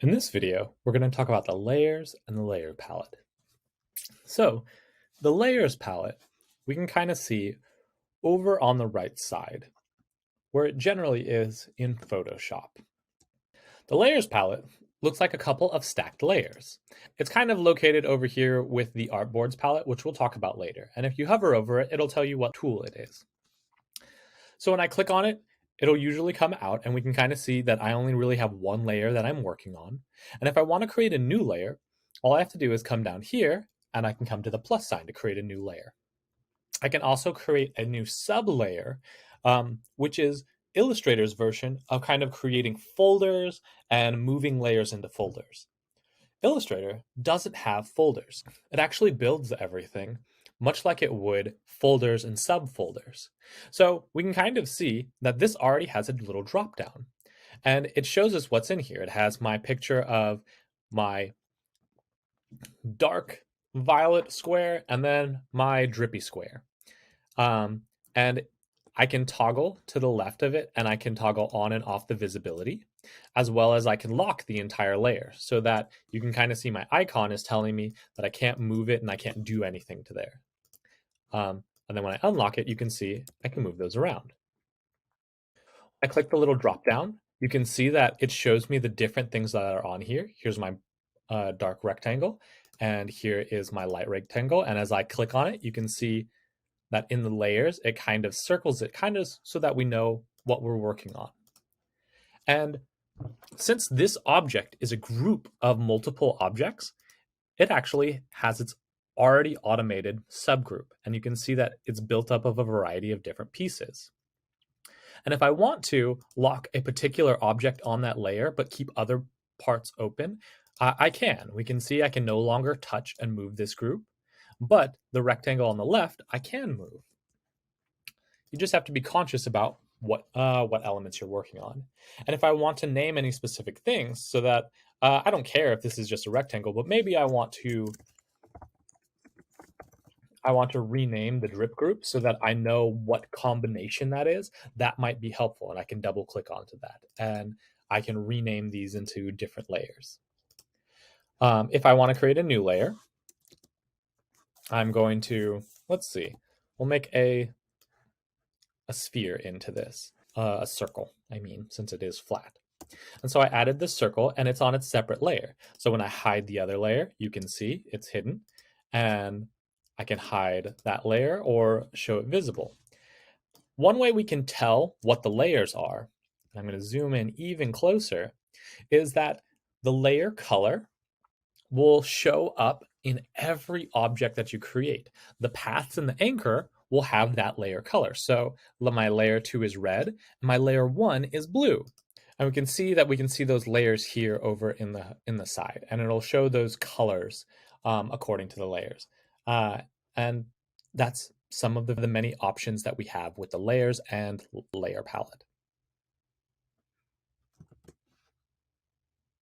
In this video, we're going to talk about the layers and the layer palette. So the layers palette, we can kind of see over on the right side, where it generally is in Photoshop. The layers palette looks like a couple of stacked layers. It's kind of located over here with the artboards palette, which we'll talk about later. And if you hover over it, it'll tell you what tool it is. So when I click on it, it'll usually come out and we can kind of see that I only really have one layer that I'm working on. And if I want to create a new layer, all I have to do is come down here and I can come to the plus sign to create a new layer. I can also create a new sub layer, which is Illustrator's version of kind of creating folders and moving layers into folders. Illustrator doesn't have folders. It actually builds everything much like it would folders and subfolders. So we can kind of see that this already has a little drop down and it shows us what's in here. It has my picture of my dark violet square and then my drippy square. And I can toggle to the left of it and I can toggle on and off the visibility, as well as I can lock the entire layer so that you can kind of see my icon is telling me that I can't move it and I can't do anything to there. And then when I unlock it, you can see I can move those around. I click the little drop down. You can see that it shows me the different things that are on here. Here's my dark rectangle, and here is my light rectangle. And as I click on it, you can see that in the layers, it kind of circles it kind of so that we know what we're working on. And since this object is a group of multiple objects, it actually has its already automated subgroup. And you can see that it's built up of a variety of different pieces. And if I want to lock a particular object on that layer, but keep other parts open, I can. We can see I can no longer touch and move this group, but the rectangle on the left, I can move. You just have to be conscious about what elements you're working on. And if I want to name any specific things so that I don't care if this is just a rectangle, but maybe I want to rename the drip group so that I know what combination that is, that might be helpful. And I can double click onto that and I can rename these into different layers. If I want to create a new layer, I'm going to, let's see, we'll make a sphere into this, a circle, I mean, since it is flat. And so I added this circle and it's on its separate layer. So when I hide the other layer, you can see it's hidden and I can hide that layer or show it visible. One way we can tell what the layers are, and I'm going to zoom in even closer, is that the layer color will show up in every object that you create. The paths and the anchor will have that layer color. So my layer 2 is red, and my layer 1 is blue. And we can see those layers here over in the side, and it'll show those colors according to the layers. And that's some of the many options that we have with the layers and layer palette.